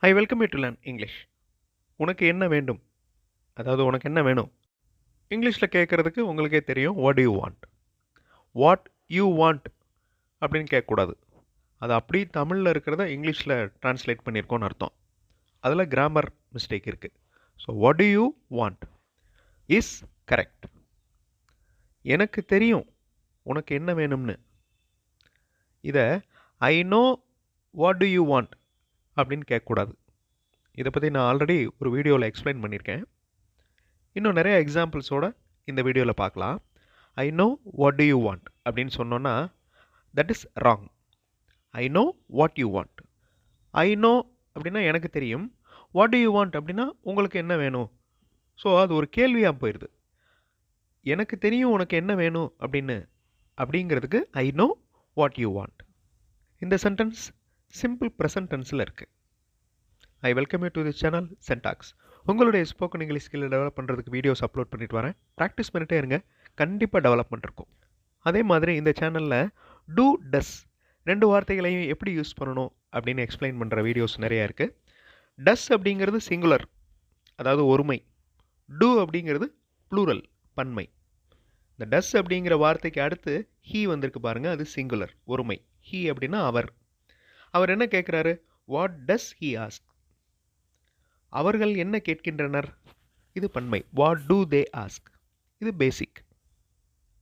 I welcome you to learn English. உனக்கு என்ன வேண்டும், அதாவது உனக்கு என்ன வேணும், இங்கிலீஷில் கேட்குறதுக்கு உங்களுக்கே தெரியும். What to you want, what you want அப்படின்னு கேட்கக்கூடாது. அது அப்படி தமிழில் இருக்கிறத இங்கிலீஷில் ட்ரான்ஸ்லேட் பண்ணியிருக்கோன்னு அர்த்தம். அதில் கிராமர் மிஸ்டேக் இருக்குது. So what to you want is correct. எனக்கு தெரியும் உனக்கு என்ன வேணும்னு. இதை ஐ know what to you want அப்படின்னு கேட்கக்கூடாது. இதை பற்றி நான் ஆல்ரெடி ஒரு வீடியோவில் எக்ஸ்பிளைன் பண்ணியிருக்கேன். இன்னும் நிறைய எக்ஸாம்பிள்ஸோடு இந்த வீடியோவில் பார்க்கலாம். ஐ know what to you want அப்படின்னு சொன்னோன்னா that is wrong. I know what you want. I know அப்படின்னா எனக்கு தெரியும். வாட் டு யூ வாண்ட் அப்படின்னா உங்களுக்கு என்ன வேணும். ஸோ அது ஒரு கேள்வியாக போயிடுது. எனக்கு தெரியும் உனக்கு என்ன வேணும் அப்படிங்கிறதுக்கு I know what you want. இந்த சென்டென்ஸ் சிம்பிள் ப்ரெசன்ட் டென்ஸில் இருக்குது. I welcome you to this channel சென்டாக்ஸ். உங்களுடைய ஸ்போக்கன் இங்கிலீஷ் ஸ்கில்லை டெவலப் பண்ணுறதுக்கு வீடியோஸ் அப்லோட் பண்ணிட்டு வரேன். ப்ராக்டிஸ் பண்ணிட்டே இருங்க, கண்டிப்பாக டெவலப்மெண்ட் இருக்கும். அதே மாதிரி இந்த சேனலில் டூ டஸ் ரெண்டு வார்த்தைகளையும் எப்படி யூஸ் பண்ணணும் அப்படின்னு எக்ஸ்பிளைன் பண்ணுற வீடியோஸ் நிறையா இருக்குது. டஸ் அப்படிங்கிறது சிங்குலர், அதாவது ஒருமை. டூ அப்படிங்கிறது ப்ளூரல், பன்மை. இந்த டஸ் அப்படிங்கிற வார்த்தைக்கு அடுத்து ஹீ வந்திருக்கு பாருங்கள், அது சிங்குலர், ஒருமை. ஹீ அப்படின்னா அவர். அவர் என்ன கேட்குறாரு? What does he ask? அவர்கள் என்ன கேட்கின்றனர்? இது பன்மை. What do they ask? இது பேசிக்.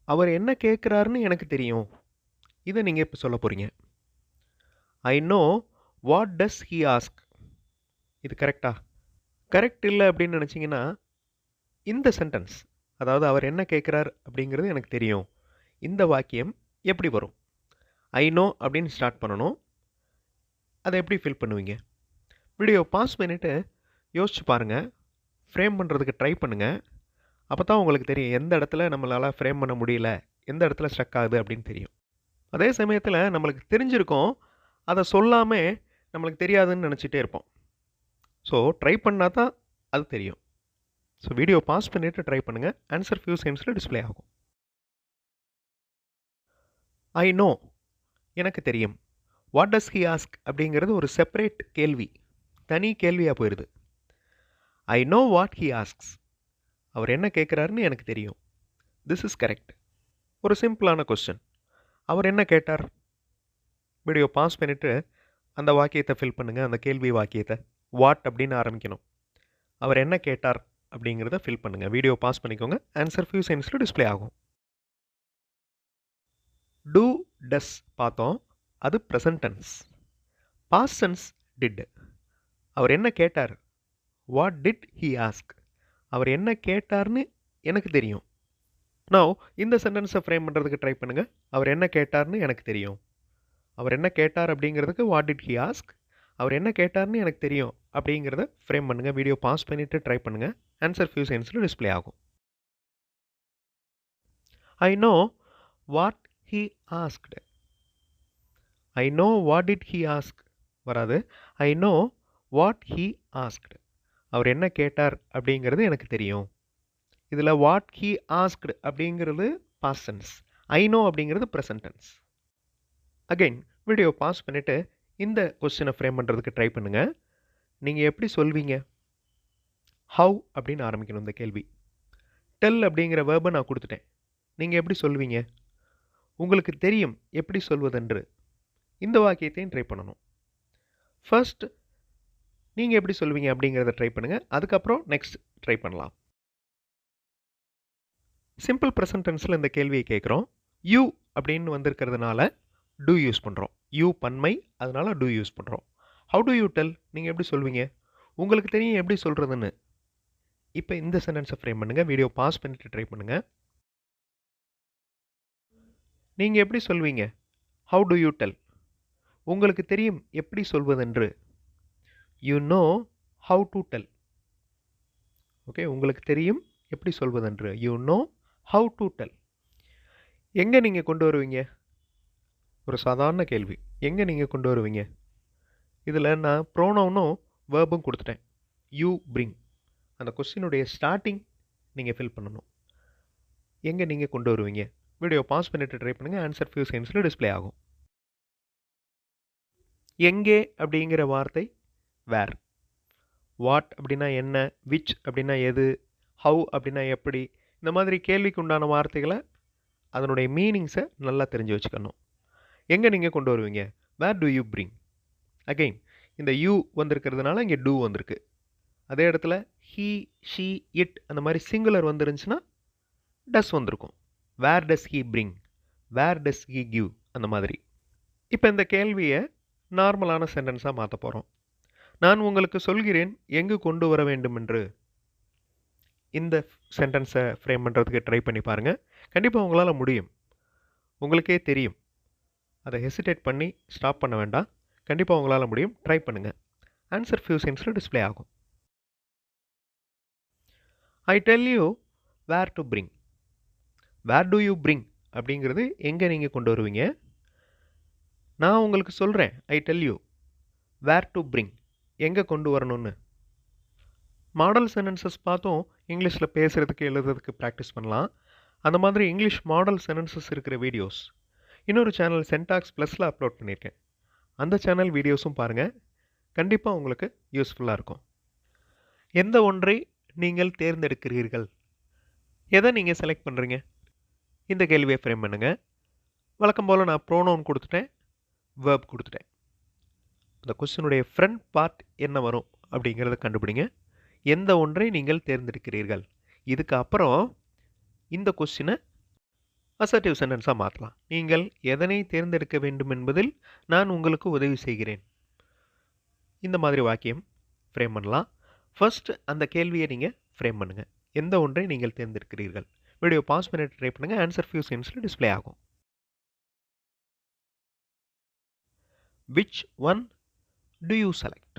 அவர் என்ன கேட்குறாருன்னு எனக்கு தெரியும். இதை நீங்கள் இப்போ சொல்ல போகிறீங்க. ஐ know what does he ask. இது கரெக்டா? கரெக்ட் இல்லை அப்படின்னு நினச்சிங்கன்னா இந்த சென்டென்ஸ், அதாவது அவர் என்ன கேட்குறார் அப்படிங்கிறது எனக்கு தெரியும், இந்த வாக்கியம் எப்படி வரும்? ஐ நோ அப்படின்னு ஸ்டார்ட் பண்ணணும். அதை எப்படி ஃபில் பண்ணுவீங்க? வீடியோ பாஸ் பண்ணிவிட்டு யோசிச்சு பாருங்கள், ஃப்ரேம் பண்ணுறதுக்கு ட்ரை பண்ணுங்கள். அப்போ தான் உங்களுக்கு தெரியும் எந்த இடத்துல நம்மளால் ஃப்ரேம் பண்ண முடியல, எந்த இடத்துல ஸ்ட்ரக் ஆகுது அப்படின்னு தெரியும். அதே சமயத்தில் நம்மளுக்கு தெரிஞ்சிருக்கோம், அதை சொல்லாமல் நம்மளுக்கு தெரியாதுன்னு நினச்சிட்டே இருப்போம். ஸோ ட்ரை பண்ணால் தான் அது தெரியும். ஸோ வீடியோ பாஸ் பண்ணிவிட்டு ட்ரை பண்ணுங்கள். ஆன்சர் ஃபியூ செகண்ட்ஸில் டிஸ்பிளே ஆகும். ஐ நோ எனக்கு தெரியும். வாட் டஸ் ஹி ஆஸ்க் அப்படிங்கிறது ஒரு செப்பரேட் கேள்வி, தனி கேள்வியாக போயிடுது. I know what he asks. அவர் என்ன கேட்குறாருன்னு எனக்கு தெரியும். This is correct. ஒரு சிம்பிளான கொஸ்டின். அவர் என்ன கேட்டார்? வீடியோ பாஸ் பண்ணிவிட்டு அந்த வாக்கியத்தை ஃபில் பண்ணுங்கள், அந்த கேள்வி வாக்கியத்தை. வாட் அப்படின்னு ஆரம்பிக்கணும். அவர் என்ன கேட்டார் அப்படிங்கிறத ஃபில் பண்ணுங்கள். வீடியோ பாஸ் பண்ணிக்கோங்க. ஆன்சர் ஃபியூ செகண்ட்ஸில் டிஸ்பிளே ஆகும். டூ டஸ் பார்த்தோம், அது present tense. Past tense did. அவர் என்ன கேட்டார்? What did he ask? அவர் என்ன கேட்டார்னு எனக்கு தெரியும். நவ் இந்த சென்டென்ஸை ஃப்ரேம் பண்ணுறதுக்கு ட்ரை பண்ணுங்கள். அவர் என்ன கேட்டார்னு எனக்கு தெரியும். அவர் என்ன கேட்டார் அப்படிங்கிறதுக்கு வாட் டிட் ஹி ஆஸ்க். அவர் என்ன கேட்டார்னு எனக்கு தெரியும் அப்படிங்கிறத ஃப்ரேம் பண்ணுங்கள். வீடியோ பாஸ் பண்ணிவிட்டு ட்ரை பண்ணுங்கள். ஆன்சர் ஃபியூ செகண்ட்ஸில் டிஸ்பிளே ஆகும். I know what he asked. I know what did he ask வராது. I know what he asked. அவர் என்ன கேட்டார் அப்படிங்கிறது எனக்கு தெரியும். இதில் வாட் ஹி ஆஸ்க்டு அப்படிங்கிறது பாஸ்ட் டென்ஸ், ஐ நோ அப்படிங்கிறது present tense. Again video pause பண்ணிவிட்டு இந்த கொஸ்டினை ஃப்ரேம் பண்ணுறதுக்கு ட்ரை பண்ணுங்கள். நீங்கள் எப்படி சொல்வீங்க? ஹவ் அப்படின்னு ஆரம்பிக்கணும் இந்த கேள்வி. டெல் அப்படிங்கிற வேர்பை நான் கொடுத்துட்டேன். நீங்கள் எப்படி சொல்வீங்க? உங்களுக்கு தெரியும் எப்படி சொல்வதென்று. இந்த வாக்கியத்தையும் ட்ரை பண்ணணும். ஃபர்ஸ்ட் நீங்கள் எப்படி சொல்வீங்க அப்படிங்கிறத ட்ரை பண்ணுங்கள். அதுக்கப்புறம் நெக்ஸ்ட் ட்ரை பண்ணலாம். சிம்பிள் ப்ரெசன்ட் டென்ஸில் இந்த கேள்வியை கேட்குறோம். யூ அப்படின்னு வந்திருக்கிறதுனால டூ யூஸ் பண்ணுறோம். யூ பன்மை, அதனால் டூ யூஸ் பண்ணுறோம். How do you del? நீங்கள் எப்படி சொல்வீங்க? உங்களுக்கு தெரியும் எப்படி சொல்கிறதுன்னு. இப்போ இந்த சென்டென்ஸை ஃப்ரேம் பண்ணுங்கள். வீடியோ பாஸ் பண்ணிவிட்டு ட்ரை பண்ணுங்கள். நீங்கள் எப்படி சொல்வீங்க? How do you tell? உங்களுக்கு தெரியும் எப்படி சொல்வதென்று. You know how to tell. Okay, உங்களுக்கு தெரியும் எப்படி சொல்வதென்று. You know how to tell. எங்கே நீங்கள் கொண்டு வருவீங்க? ஒரு சாதாரண கேள்வி. எங்கே நீங்கள் கொண்டு வருவீங்க? இதில் நான் ப்ரோனவுனும் வேர்பும் கொடுத்துட்டேன். You bring. அந்த கொஸ்டினுடைய ஸ்டார்டிங் நீங்கள் ஃபில் பண்ணணும். எங்கே நீங்கள் கொண்டு வருவீங்க? வீடியோ பாஸ் பண்ணிவிட்டு ட்ரை பண்ணுங்கள். ஆன்சர் ஃபியூ செகண்ட்ஸில் டிஸ்பிளே ஆகும். எங்கே அப்படிங்கிற வார்த்தை வேர். வாட் அப்படின்னா என்ன, விச் அப்படின்னா எது, ஹவு அப்படின்னா எப்படி, இந்த மாதிரி கேள்விக்கு உண்டான வார்த்தைகளை அதனுடைய மீனிங்ஸை நல்லா தெரிஞ்சு வச்சுக்கணும். எங்கே நீங்கள் கொண்டு வருவீங்க? வேர் டு யூ பிரிங்? அகெயின் இந்த யூ வந்திருக்கிறதுனால இங்கே டூ வந்திருக்கு. அதே இடத்துல ஹீ, ஷீ, இட் அந்த மாதிரி சிங்குலர் வந்துருந்துச்சுன்னா டஸ் வந்திருக்கும். Where does he bring, where does he give, அந்த மாதிரி. இப்போ இந்த கேள்வியை நார்மலான சென்டென்ஸாக மாற்ற போகிறோம். நான் உங்களுக்கு சொல்கிறேன் எங்கு கொண்டு வர வேண்டும் என்று. இந்த சென்டென்ஸை ஃப்ரேம் பண்ணுறதுக்கு ட்ரை பண்ணி பாருங்கள். கண்டிப்பாக உங்களால் முடியும். உங்களுக்கே தெரியும். அதை ஹெசிடேட் பண்ணி ஸ்டாப் பண்ண வேண்டாம். கண்டிப்பாக உங்களால் முடியும். ட்ரை பண்ணுங்கள். ஆன்சர் ஃபியூ செகண்ட்ஸில் டிஸ்பிளே ஆகும். I tell you where to bring. Where do you bring அப்படிங்கிறது எங்கே நீங்கள் கொண்டு வருவீங்க? நான் உங்களுக்கு சொல்கிறேன், I tell you where to bring, எங்கே கொண்டு வரணும்னு. மாடல் சென்டென்சஸ் பார்த்தோம். இங்கிலீஷில் பேசுகிறதுக்கு எழுதுறதுக்கு ப்ராக்டிஸ் பண்ணலாம். அந்த மாதிரி இங்கிலீஷ் மாடல் சென்டென்சஸ் இருக்கிற வீடியோஸ் இன்னொரு சேனல் சென்டாக்ஸ் ப்ளஸில் அப்லோட் பண்ணியிருக்கேன். அந்த சேனல் வீடியோஸும் பாருங்கள். கண்டிப்பாக உங்களுக்கு யூஸ்ஃபுல்லாக இருக்கும். எந்த ஒன்றை நீங்கள் தேர்ந்தெடுக்கிறீர்கள்? எதை நீங்கள் செலக்ட் பண்ணுறீங்க? இந்த கேள்வியை ஃப்ரேம் பண்ணுங்கள். வழக்கம் போல் நான் ப்ரோனவுன் கொடுத்துட்டேன், வேர்ப் கொடுத்துட்டேன். அந்த கொஸ்டினுடைய ஃப்ரண்ட் பார்ட் என்ன வரும் அப்படிங்கிறத கண்டுபிடிங்க. எந்த ஒன்றை நீங்கள் தேர்ந்தெடுக்கிறீர்கள். இதுக்கு அப்புறம் இந்த கொஸ்டினை அசர்ட்டிவ் சென்டென்ஸாக மாற்றலாம். நீங்கள் எதனை தேர்ந்தெடுக்க வேண்டும் என்பதில் நான் உங்களுக்கு உதவி செய்கிறேன். இந்த மாதிரி வாக்கியம் ஃப்ரேம் பண்ணலாம். ஃபர்ஸ்ட் அந்த கேள்வியை நீங்கள் ஃப்ரேம் பண்ணுங்கள். எந்த ஒன்றை நீங்கள் தேர்ந்தெடுக்கிறீர்கள். வீடியோ பாஸ் பண்ணிட்டு ட்ரை பண்ணுங்கள். ஆன்சர் ஃபியூ செகண்ட்ஸில் டிஸ்பிளே ஆகும். Which one do you select?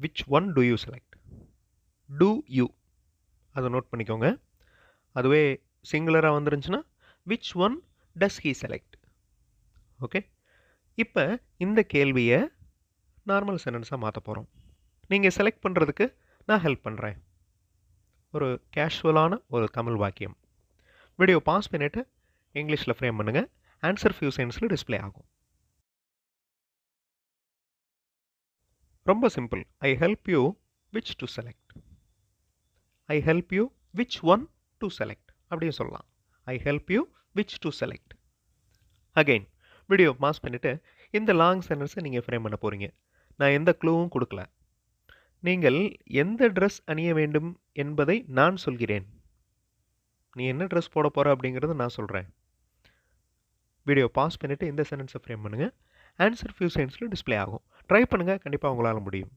Which one do you select? Do you, அதை நோட் பண்ணிக்கோங்க. அதுவே சிங்குலராக வந்துருந்துச்சுன்னா which one does he select? Okay. இப்போ இந்த கேள்வியை நார்மல் சென்டென்ஸாக மாற்ற போகிறோம். நீங்கள் செலக்ட் பண்ணுறதுக்கு நான் ஹெல்ப் பண்ணுறேன். ஒரு கேஷுவலான ஒரு தமிழ் வாக்கியம். வீடியோ பாஸ் பண்ணிவிட்டு இங்கிலீஷில் ஃப்ரேம் பண்ணுங்கள். ஆன்சர் ஃபியூ செகண்ட்ஸில் டிஸ்பிளே ஆகும். ரொம்ப simple. I help you which to select. I help you which one to select அப்படின்னு சொல்லலாம். I help you which to select. Again video pause பண்ணிவிட்டு இந்த லாங் சென்டென்ஸை நீங்கள் ஃப்ரேம் பண்ண போகிறீங்க. நான் எந்த க்ளூவும் கொடுக்கல. நீங்கள் எந்த ட்ரெஸ் அணிய வேண்டும் என்பதை நான் சொல்கிறேன். நீ என்ன ட்ரெஸ் போட போகிற அப்படிங்கிறத நான் சொல்கிறேன். வீடியோ பாஸ் பண்ணிவிட்டு இந்த சென்டென்ஸை ஃப்ரேம் பண்ணுங்கள். ஆன்சர் ஃபியூ செகண்ட்ஸில் டிஸ்பிளே ஆகும். ட்ரை பண்ணுங்கள். கண்டிப்பாக உங்களால் முடியும்.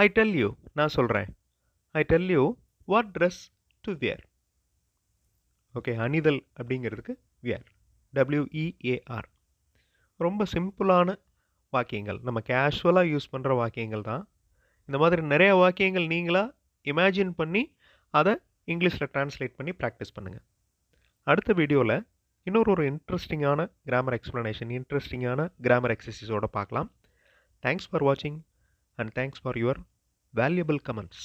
ஐ டெல் யூ, நான் சொல்கிறேன். I tell you what dress to wear. Okay, அணிதல் அப்படிங்கிறதுக்கு வியர், WEAR. ரொம்ப சிம்பிளான வாக்கியங்கள், நம்ம கேஷுவலாக யூஸ் பண்ணுற வாக்கியங்கள் தான். இந்த மாதிரி நிறைய வாக்கியங்கள் நீங்களாக இமேஜின் பண்ணி அதை இங்கிலீஷில் ட்ரான்ஸ்லேட் பண்ணி ப்ராக்டிஸ் பண்ணுங்கள். அடுத்த வீடியோவில் இன்னொரு இன்ட்ரெஸ்டிங்கான கிராமர் எக்ஸ்ப்ளனேஷன், இன்ட்ரெஸ்டிங்கான கிராமர் எக்ஸசைஸோடு பார்க்கலாம். தேங்க்ஸ் ஃபார் வாட்சிங் and thanks for your valuable comments.